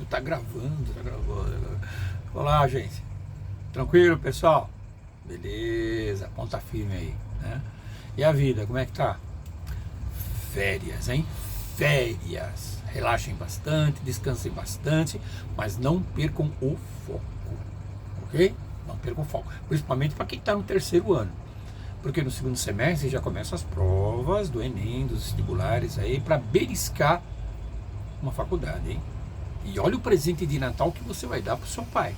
Tá gravando, tá gravando. Olá, gente. Tranquilo, pessoal? Beleza, ponta firme aí, né? E a vida, como é que tá? Férias, hein? Férias. Relaxem bastante, descansem bastante, mas não percam o foco, ok? Não percam o foco, principalmente para quem está no terceiro ano, porque no segundo semestre já começam as provas do Enem, dos vestibulares aí, para beliscar uma faculdade, hein? E olha o presente de Natal que você vai dar para o seu pai,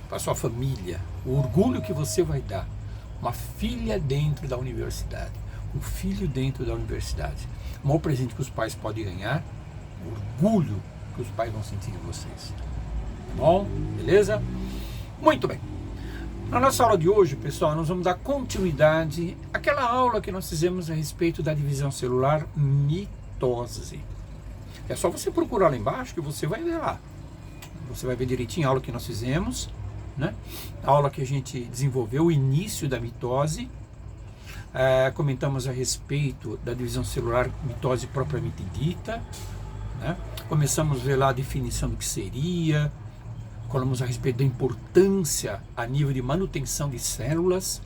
para sua família, o orgulho que você vai dar. Uma filha dentro da universidade, um filho dentro da universidade. O maior presente que os pais podem ganhar, o orgulho que os pais vão sentir de vocês. Tá bom? Beleza? Muito bem. Na nossa aula de hoje, pessoal, nós vamos dar continuidade àquela aula que nós fizemos a respeito da divisão celular mitose. É só você procurar lá embaixo que você vai ver lá. Você vai ver direitinho a aula que nós fizemos, né? A aula que a gente desenvolveu, o início da mitose. Comentamos a respeito da divisão celular, mitose propriamente dita, né? Começamos a ver lá a definição do que seria, falamos a respeito da importância a nível de manutenção de células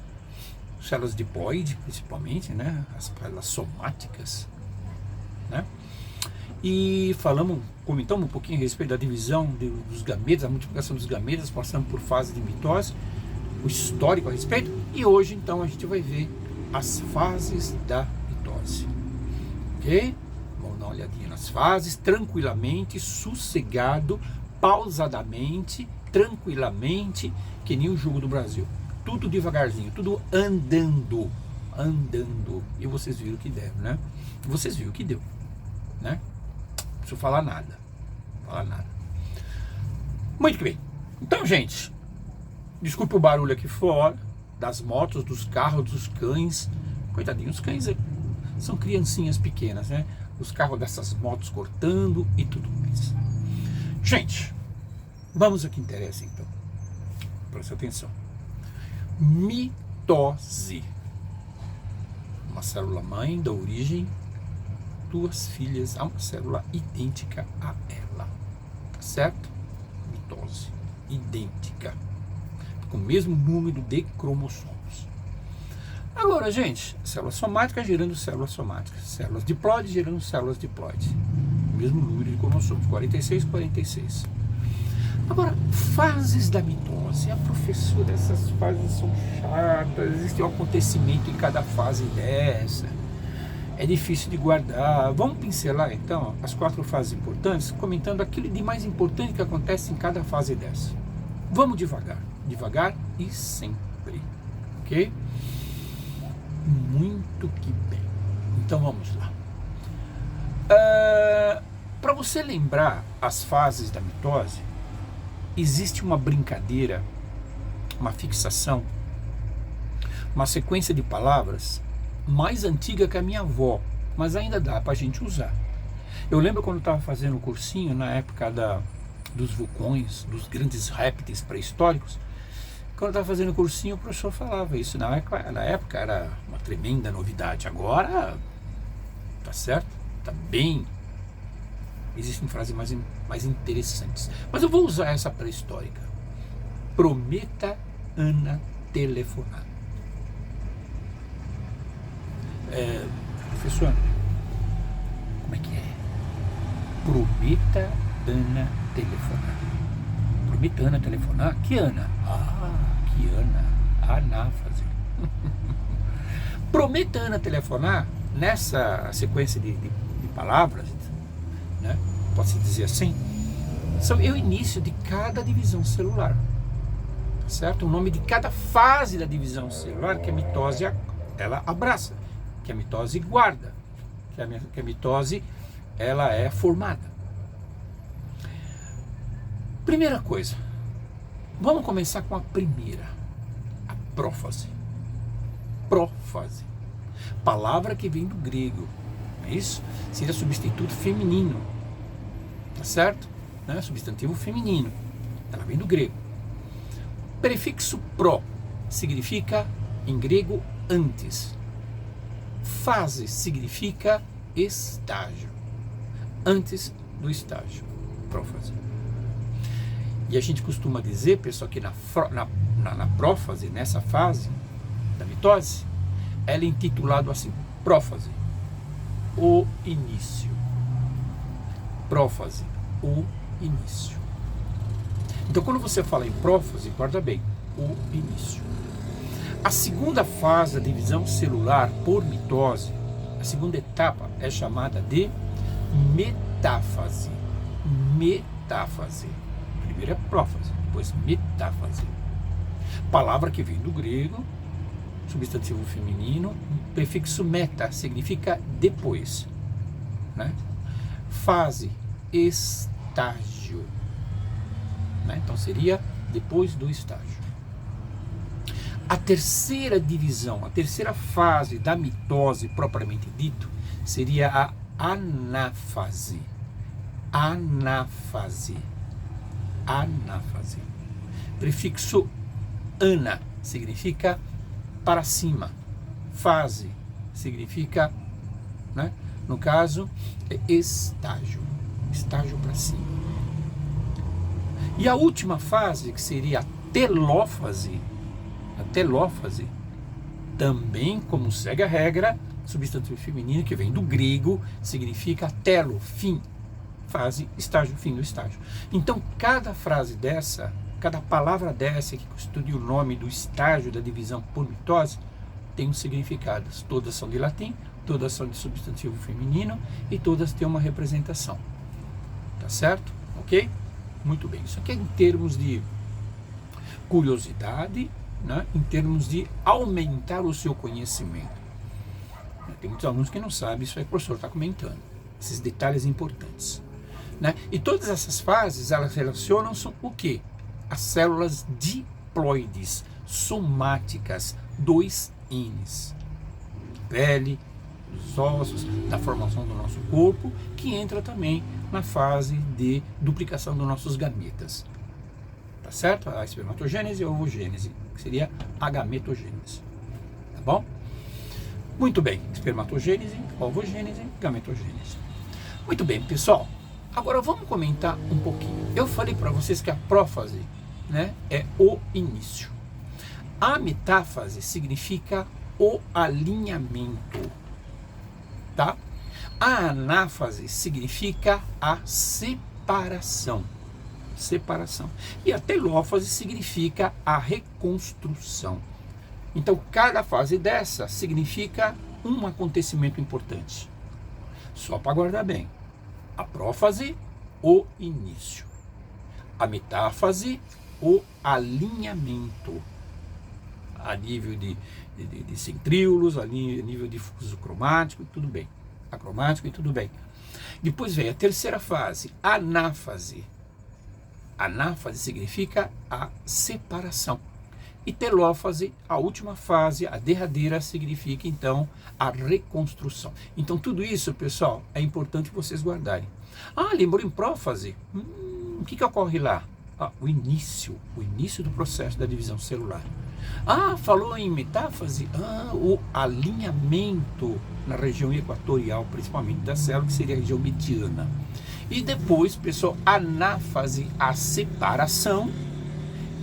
diploide principalmente, né? As células somáticas, né? E comentamos um pouquinho a respeito da divisão dos gametas, a multiplicação dos gametas, passando por fase de mitose, o histórico a respeito, e hoje então a gente vai ver as fases da mitose, ok? Vamos dar uma olhadinha nas fases, tranquilamente, sossegado, pausadamente, tranquilamente, que nem o jogo do Brasil, tudo devagarzinho, tudo andando, e vocês viram que deu, né? Vocês viram que deu, né? Não preciso falar nada. Muito bem. Então, gente, desculpe o barulho aqui fora, das motos, dos carros, dos cães. Coitadinhos, os cães são criancinhas pequenas, né? Os carros dessas motos cortando e tudo mais. Gente, vamos ao que interessa então. Presta atenção. Mitose. Uma célula mãe da origem, duas filhas a uma célula idêntica a ela, tá certo? Mitose, idêntica, com o mesmo número de cromossomos. Agora, gente, célula somática gerando células somáticas, células diploides gerando células diploides, mesmo número de cromossomos, 46, 46. Agora, fases da mitose. A professora, essas fases são chatas, existe um acontecimento em cada fase dessa. É difícil de guardar. Vamos pincelar então as 4 fases importantes, comentando aquilo de mais importante que acontece em cada fase dessa. Vamos devagar e sempre, ok? Muito que bem. Então vamos lá. Para você lembrar as fases da mitose, existe uma brincadeira, uma fixação, uma sequência de palavras mais antiga que a minha avó, mas ainda dá para a gente usar. Eu lembro quando eu estava fazendo o cursinho, na época dos vulcões, dos grandes répteis pré-históricos, quando eu estava fazendo o cursinho, o professor falava isso. Na época era uma tremenda novidade. Agora, tá certo? Tá bem. Existem frases mais interessantes. Mas eu vou usar essa pré-histórica. Prometa Ana telefonar. Professor, como é que é? Prometa Ana telefonar. Prometa Ana telefonar? Que Ana? Que Ana. Anáfase. Prometa Ana telefonar, nessa sequência de palavras, né? Pode-se dizer assim, é o início de cada divisão celular, tá certo? O nome de cada fase da divisão celular que a mitose ela abraça, que a mitose guarda, que a mitose ela é formada. Primeira coisa, vamos começar com a primeira, a prófase. Prófase, palavra que vem do grego, é isso? Seria substituto feminino, tá certo? Né? Substantivo feminino, ela vem do grego. Prefixo pró significa, em grego, antes. Fase significa estágio, antes do estágio. prófase. E a gente costuma dizer, pessoal, que na prófase, nessa fase da mitose, ela é intitulada assim, prófase, o início. Prófase, o início. Então, quando você fala em prófase, guarda bem, o início. A segunda fase da divisão celular por mitose, a segunda etapa é chamada de metáfase. Metáfase. Primeiro é prófase, depois metáfase. Palavra que vem do grego, substantivo feminino, prefixo meta, significa depois, né? Fase, estágio, né? Então seria depois do estágio. A terceira divisão, a terceira fase da mitose propriamente dito, seria a anáfase. Anáfase. Anáfase. Prefixo ana significa para cima. Fase significa, né, no caso, estágio. Estágio para cima. E a última fase, que seria a telófase. A telófase, também, como segue a regra, substantivo feminino, que vem do grego, significa telo, fim. Fase, estágio, fim do estágio. Então, cada frase dessa, cada palavra dessa que constitui o nome do estágio da divisão por mitose, tem um significado. Todas são de latim, todas são de substantivo feminino e todas têm uma representação. Tá certo? Ok? Muito bem. Isso aqui é em termos de curiosidade, né? Em termos de aumentar o seu conhecimento. Tem muitos alunos que não sabem, isso aí o professor está comentando. Esses detalhes importantes. Né? E todas essas fases, elas relacionam-se o quê? As células diploides, somáticas, 2Ns. Pele, os ossos, da formação do nosso corpo, que entra também na fase de duplicação dos nossos gametas. Tá certo? A espermatogênese e a ovogênese, que seria a gametogênese. Tá bom? Muito bem. Espermatogênese, ovogênese, gametogênese. Muito bem, pessoal. Agora vamos comentar um pouquinho. Eu falei para vocês que a prófase, né, é o início. A metáfase significa o alinhamento, tá? A anáfase significa a separação. Separação. E a telófase significa a reconstrução. Então, cada fase dessa significa um acontecimento importante. Só para guardar bem. A prófase, o início. A metáfase, o alinhamento. A nível de centríolos, a nível de fuso cromático, tudo bem. Acromático e tudo bem. Depois vem a terceira fase, anáfase. Anáfase significa a separação. E telófase, a última fase, a derradeira, significa então a reconstrução. Então tudo isso, pessoal, é importante vocês guardarem. Ah, lembrou em prófase? O que ocorre lá? O início do processo da divisão celular. Ah, falou em metáfase? O alinhamento na região equatorial, principalmente da célula, que seria a região mediana. E depois, pessoal, anáfase, a separação,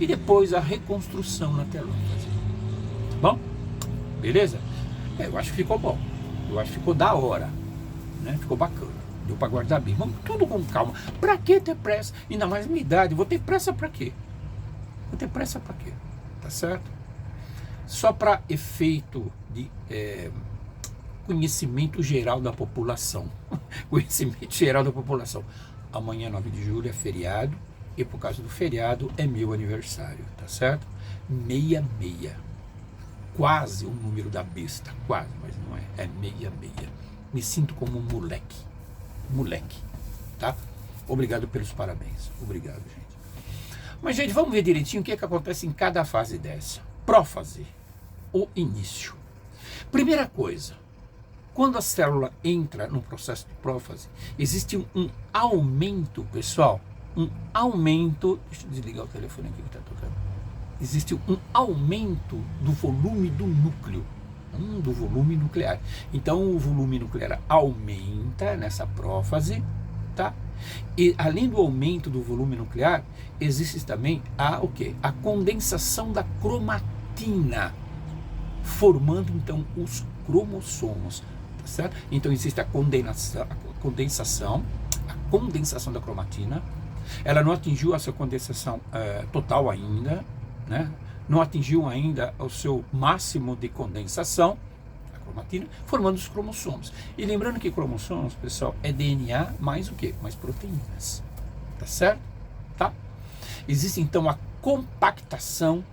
e depois a reconstrução na telófase. Tá bom? Beleza? Eu acho que ficou bom. Eu acho que ficou da hora. Né? Ficou bacana. Deu para guardar bem. Vamos tudo com calma. Para que ter pressa? Ainda mais minha idade. Vou ter pressa para quê? Vou ter pressa para quê? Tá certo? Só para efeito de conhecimento geral da população. Conhecimento geral da população. Amanhã, 9 de julho, é feriado. E por causa do feriado é meu aniversário, tá certo? 66. Quase o número da besta, quase, mas não é. É 66. Me sinto como um moleque. Moleque, tá? Obrigado pelos parabéns. Obrigado, gente. Mas, gente, vamos ver direitinho o que acontece em cada fase dessa. Prófase, o início. Primeira coisa, quando a célula entra no processo de prófase, existe um aumento, pessoal, um aumento, deixa eu desligar o telefone aqui que está tocando, existe um aumento do volume do núcleo, do volume nuclear. Então o volume nuclear aumenta nessa prófase, tá? E além do aumento do volume nuclear, existe também o quê? A condensação da cromatina, formando então os cromossomos, tá certo? Então existe a condensação da cromatina. Ela não atingiu a sua condensação total ainda, né? Não atingiu ainda o seu máximo de condensação, a cromatina, formando os cromossomos. E lembrando que cromossomos, pessoal, é DNA mais o quê? Mais proteínas, tá certo? Tá? Existe então a compactação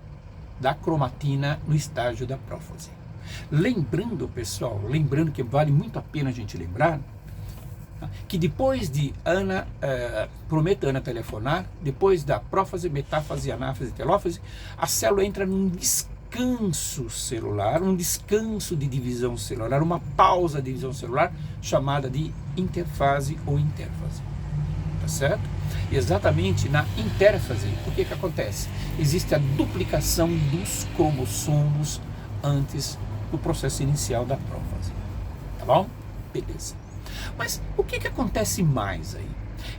da cromatina no estágio da prófase. Lembrando, pessoal, que vale muito a pena a gente lembrar que depois de prometa Ana telefonar, depois da prófase, metáfase, anáfase e telófase, a célula entra num descanso celular, um descanso de divisão celular, uma pausa de divisão celular chamada de interfase ou intérfase, tá certo? E exatamente na intérfase, o que acontece? Existe a duplicação dos cromossomos antes do processo inicial da prófase, tá bom? Beleza. Mas o que acontece mais aí?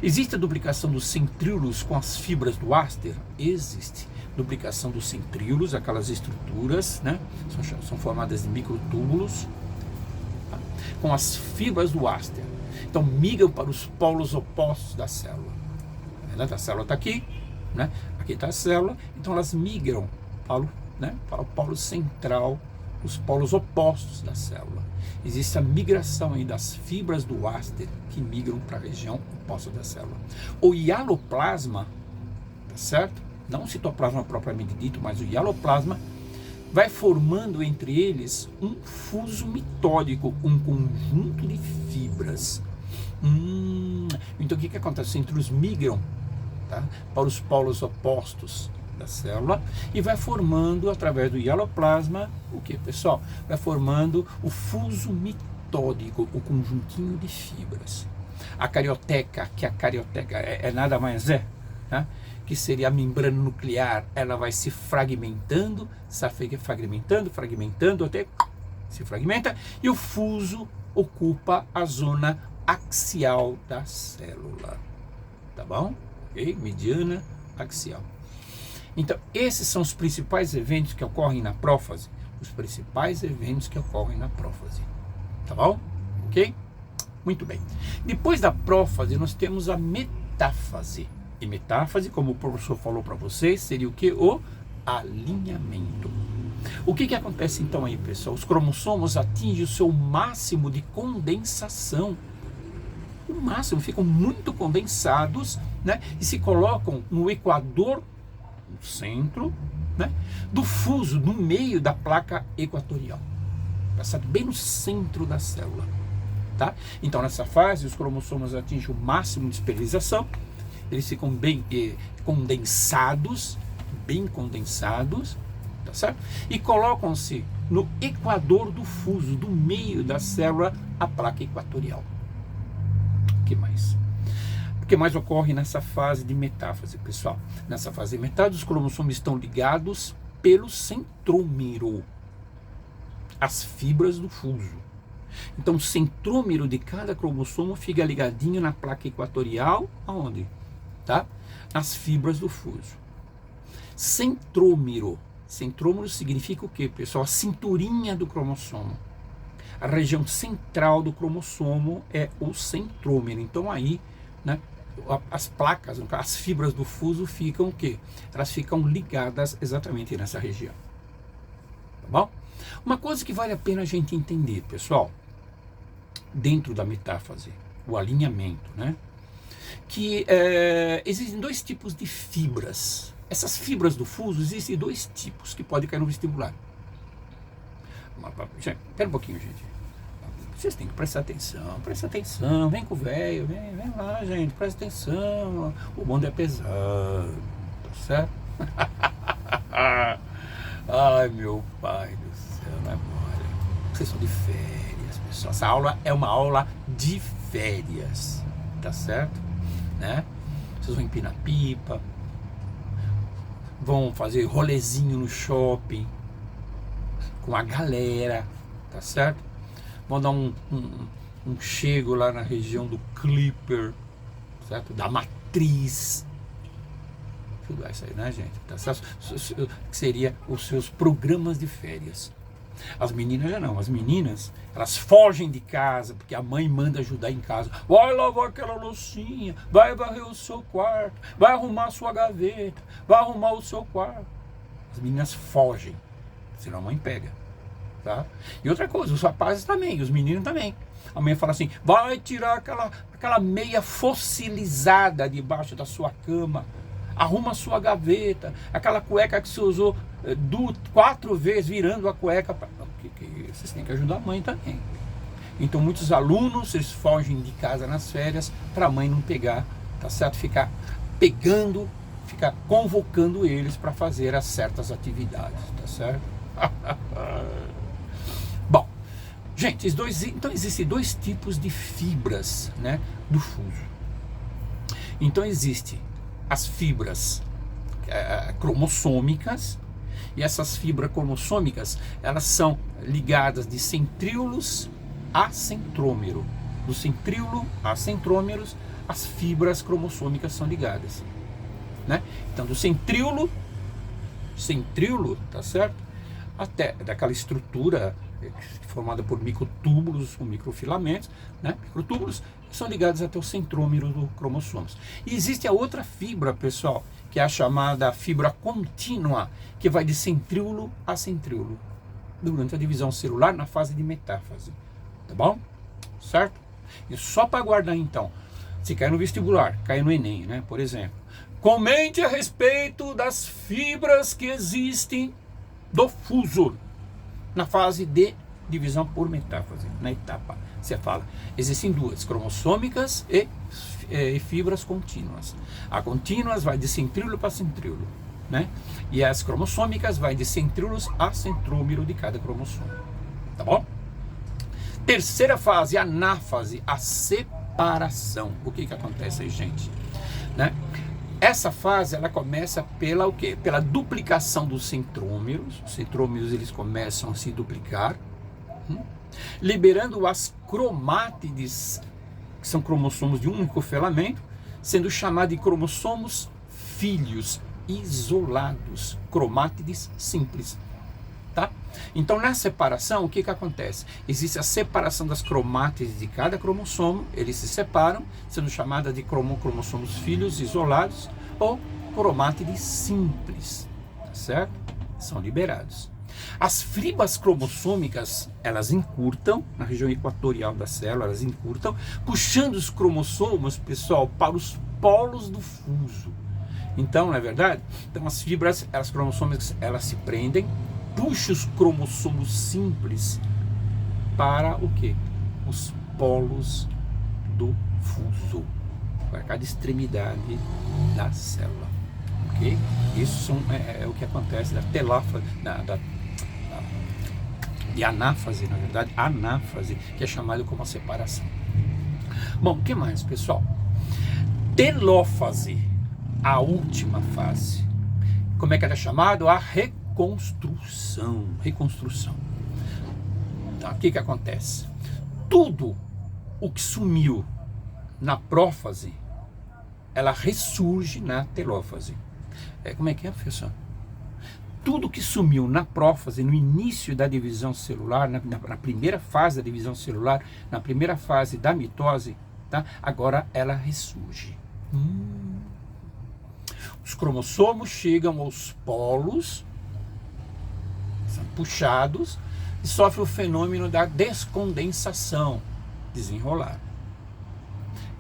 Existe a duplicação dos centríolos com as fibras do áster? Existe. Duplicação dos centríolos, aquelas estruturas, né? São formadas de microtúbulos, tá? Com as fibras do áster. Então migram para os polos opostos da célula. A célula está aqui, né? Aqui está a célula, então elas migram para o polo central, os polos opostos da célula. Existe a migração aí das fibras do áster que migram para a região oposta da célula. O hialoplasma, tá certo? Não o citoplasma propriamente dito, mas o hialoplasma vai formando entre eles um fuso mitódico, um conjunto de fibras. Então o que acontece? Os centríolos migram, tá, para os polos opostos da célula e vai formando, através do hialoplasma, o que, pessoal? Vai formando o fuso mitódico, o conjuntinho de fibras. A carioteca, que a carioteca é nada mais né, que seria a membrana nuclear, ela vai se fragmentando, fragmentando até se fragmenta, e o fuso ocupa a zona axial da célula, tá bom? Ok? Mediana, axial. Então, esses são os principais eventos que ocorrem na prófase. Os principais eventos que ocorrem na prófase. Tá bom? Ok? Muito bem. Depois da prófase, nós temos a metáfase. E metáfase, como o professor falou para vocês, seria o que? O alinhamento. O que acontece então aí, pessoal? Os cromossomos atingem o seu máximo de condensação. O máximo, ficam muito condensados, né? E se colocam no equador, no centro, né, do fuso, no meio da placa equatorial, passado bem no centro da célula, tá? Então nessa fase os cromossomos atingem o máximo de esterilização, eles ficam bem condensados, tá certo? E colocam-se no equador do fuso, do meio da célula, a placa equatorial. O que mais? O que mais ocorre nessa fase de metáfase, pessoal? Nessa fase de metáfase, os cromossomos estão ligados pelo centrômero, as fibras do fuso. Então, o centrômero de cada cromossomo fica ligadinho na placa equatorial, aonde? Tá? Nas fibras do fuso. Centrômero. Centrômero significa o quê, pessoal? A cinturinha do cromossomo. A região central do cromossomo é o centrômero. Então, aí, né, as placas, as fibras do fuso ficam o quê? Elas ficam ligadas exatamente nessa região. Tá bom? Uma coisa que vale a pena a gente entender, pessoal, dentro da metáfase, o alinhamento, né? Que existem dois tipos de fibras. Essas fibras do fuso, existem dois tipos que podem cair no vestibular. Espera um pouquinho, gente. Vocês têm que prestar atenção, vem com o velho, vem lá, gente, presta atenção, o bonde é pesado, tá certo? Ai, meu pai do céu, memória. Vocês são de férias, pessoal. Essa aula é uma aula de férias, tá certo? Né? Vocês vão empinar pipa, vão fazer rolezinho no shopping com a galera, tá certo? Vão dar um chego lá na região do Clipper, certo? Da matriz. Tudo isso aí, né, gente? Tá certo? Que seria os seus programas de férias. As meninas já não. As meninas, elas fogem de casa porque a mãe manda ajudar em casa. Vai lavar aquela loucinha, vai varrer o seu quarto, vai arrumar a sua gaveta, vai arrumar o seu quarto. As meninas fogem, senão a mãe pega, tá? E outra coisa, os rapazes também, os meninos também. A mãe fala assim, vai tirar aquela meia fossilizada debaixo da sua cama, arruma a sua gaveta, aquela cueca que você usou 4 vezes, virando a cueca. Vocês têm que ajudar a mãe também. Então muitos alunos, eles fogem de casa nas férias para a mãe não pegar, tá certo? Ficar pegando, ficar convocando eles para fazer as certas atividades, tá certo? Bom, gente, então existem 2 tipos de fibras, né, do fuso. Então existe as fibras cromossômicas, e essas fibras cromossômicas, elas são ligadas de centríolos a centrômero. Do centríolo a centrômeros, as fibras cromossômicas são ligadas, né? Então do centríolo, tá certo? Até daquela estrutura formada por microtúbulos ou microfilamentos, né? Microtúbulos são ligados até o centrômero do cromossomos. E existe a outra fibra, pessoal, que é a chamada fibra contínua, que vai de centríolo a centríolo, durante a divisão celular na fase de metáfase. Tá bom? Certo? E só para guardar então, se cair no vestibular, cair no Enem, né? Por exemplo, comente a respeito das fibras que existem do fuso na fase de divisão por metáfase, na etapa. Você fala, existem 2, cromossômicas e fibras contínuas. A contínuas vai de centríolo para centríolo, né? E as cromossômicas vai de centríolos a centrômero de cada cromossomo. Tá bom? Terceira fase, anáfase, a separação. O que acontece aí, gente? Né? Essa fase, ela começa pela o quê? Pela duplicação dos centrômeros. Os centrômeros, eles começam a se duplicar, liberando as cromátides, que são cromossomos de um único filamento, sendo chamados de cromossomos filhos isolados, cromátides simples, tá? Então, na separação, o que acontece? Existe a separação das cromátides de cada cromossomo, eles se separam, sendo chamadas de cromossomos filhos isolados ou cromátides simples, tá certo? São liberados. As fibras cromossômicas, elas encurtam, na região equatorial da célula, elas encurtam, puxando os cromossomos, pessoal, para os polos do fuso. Então, não é verdade? Então, as fibras, as cromossômicas, elas se prendem, puxam os cromossomos simples para o quê? Os polos do fuso, para cada extremidade da célula. Ok? Isso é o que acontece da teláfase, de anáfase, na verdade, anáfase, que é chamado como a separação. Bom, o que mais, pessoal? Telófase, a última fase. Como é que ela é chamada? A reconstrução. Então, o que acontece? Tudo o que sumiu na prófase, ela ressurge na telófase. Como é que é, professor? Tudo que sumiu na prófase, no início da divisão celular, na primeira fase da divisão celular, na primeira fase da mitose, tá? Agora ela ressurge. Os cromossomos chegam aos polos, são puxados, e sofrem o fenômeno da descondensação, desenrolar.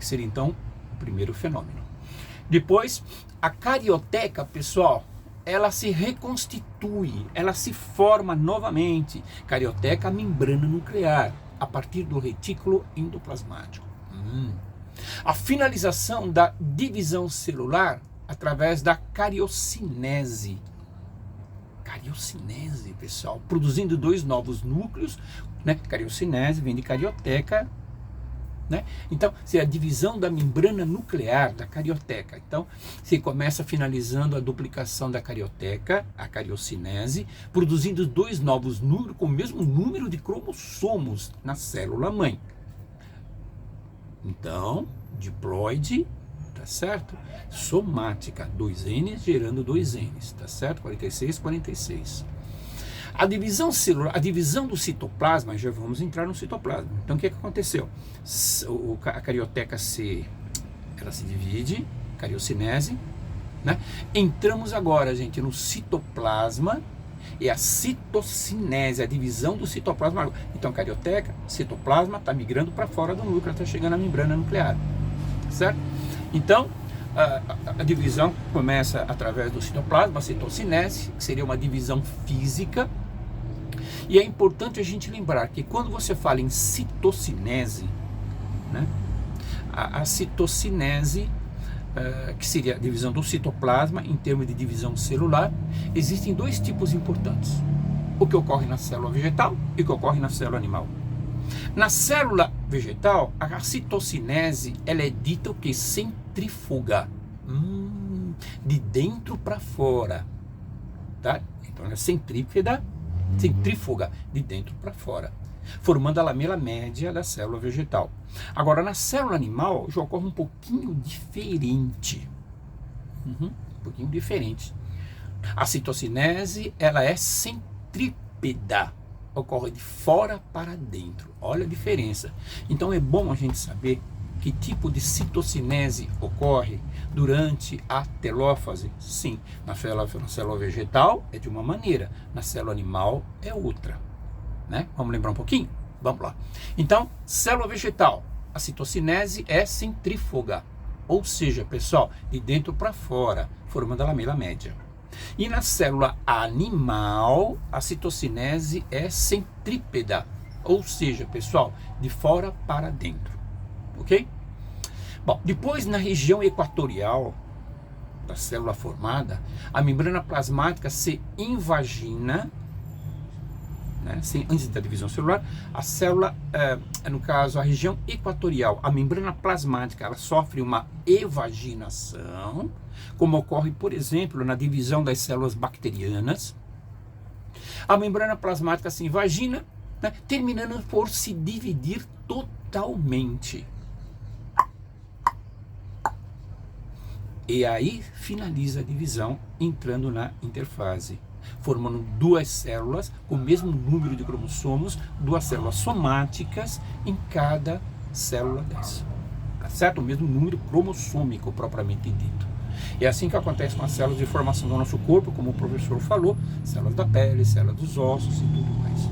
Que seria então o primeiro fenômeno. Depois, a carioteca, pessoal, ela se reconstitui, ela se forma novamente. Carioteca, membrana nuclear, a partir do retículo endoplasmático. A finalização da divisão celular através da cariocinese. Cariocinese, pessoal, produzindo 2 novos núcleos, né? Cariocinese vem de carioteca, né? Então, se a divisão da membrana nuclear da carioteca, então se começa finalizando a duplicação da carioteca, a cariocinese, produzindo 2 novos núcleos com o mesmo número de cromossomos na célula mãe. Então, diploide certo? Somática, 2N gerando 2Ns, tá certo? 46, 46. A divisão celular, a divisão do citoplasma, já vamos entrar no citoplasma. Então o que aconteceu? A carioteca ela se divide, cariocinese, né? Entramos agora, gente, no citoplasma, e a citocinese, a divisão do citoplasma. Então, carioteca, citoplasma, está migrando para fora do núcleo, está chegando à membrana nuclear, certo? Então, a divisão começa através do citoplasma, a citocinese, que seria uma divisão física. E é importante a gente lembrar que quando você fala em citocinese, né, a citocinese, que seria a divisão do citoplasma, em termos de divisão celular, existem dois tipos importantes: o que ocorre na célula vegetal e o que ocorre na célula animal. Na célula vegetal, a citocinese, ela é dita o que? Centrífuga, de dentro para fora, tá? Então ela é centrífuga, de dentro para fora, formando a lamela média da célula vegetal. Agora, na célula animal, já ocorre um pouquinho diferente. Um pouquinho diferente. A citocinese, ela é centrípeda, ocorre de fora para dentro. Olha a diferença. Então, é bom a gente saber que tipo de citocinese ocorre durante a telófase. Sim, na célula vegetal é de uma maneira, na célula animal é outra, né? Vamos lembrar um pouquinho? Vamos lá. Então, célula vegetal, a citocinese é centrífuga, ou seja, pessoal, de dentro para fora, formando a lamela média. E na célula animal, a citocinese é centrípeda, ou seja, pessoal, de fora para dentro. Ok? Bom, depois na região equatorial da célula formada, a membrana plasmática se invagina, né, antes da divisão celular, a célula, no caso, a região equatorial, a membrana plasmática, ela sofre uma evaginação, como ocorre, por exemplo, na divisão das células bacterianas. A membrana plasmática se invagina, né, terminando por se dividir totalmente. E aí finaliza a divisão entrando na interfase, formando duas células com o mesmo número de cromossomos, duas células somáticas em cada célula dessa. Tá certo? O mesmo número cromossômico propriamente dito. É assim que acontece com as células de formação do nosso corpo, como o professor falou, células da pele, células dos ossos e tudo mais.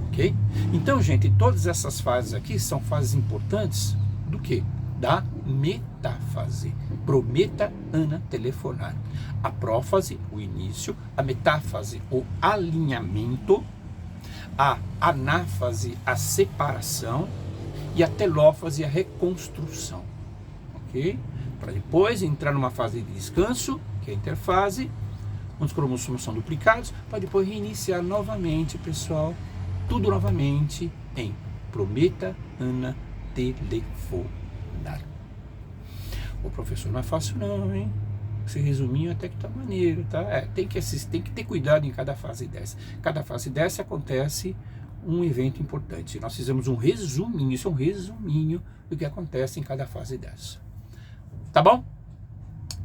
Ok? Então, gente, todas essas fases aqui são fases importantes do quê? Da metáfase. Prometa, Ana, telefonar. A prófase, o início. A metáfase, o alinhamento. A anáfase, a separação. E a telófase, a reconstrução. Ok? Para depois entrar numa fase de descanso, que é a interfase, onde os cromossomos são duplicados, para depois reiniciar novamente, pessoal, tudo novamente em prometa, Ana, telefonar. O professor, não é fácil não, hein? Esse resuminho até que tá maneiro, tá? Tem que assistir, tem que ter cuidado em cada fase dessa. Cada fase dessa acontece um evento importante. Nós fizemos um resuminho, isso é um resuminho do que acontece em cada fase dessa. Tá bom?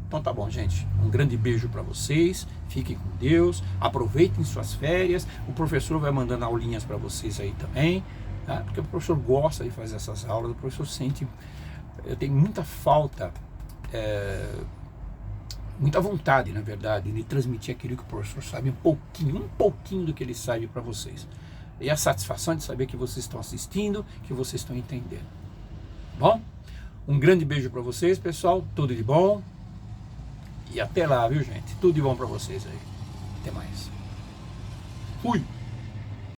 Então tá bom, gente. Um grande beijo para vocês. Fiquem com Deus. Aproveitem suas férias. O professor vai mandando aulinhas para vocês aí também, tá? Porque o professor gosta de fazer essas aulas. O professor sente... Eu tenho muita falta, muita vontade, na verdade, de transmitir aquilo que o professor sabe, um pouquinho do que ele sabe para vocês. E a satisfação de saber que vocês estão assistindo, que vocês estão entendendo. Bom? Um grande beijo para vocês, pessoal. Tudo de bom. E até lá, viu, gente? Tudo de bom para vocês aí. Até mais. Fui!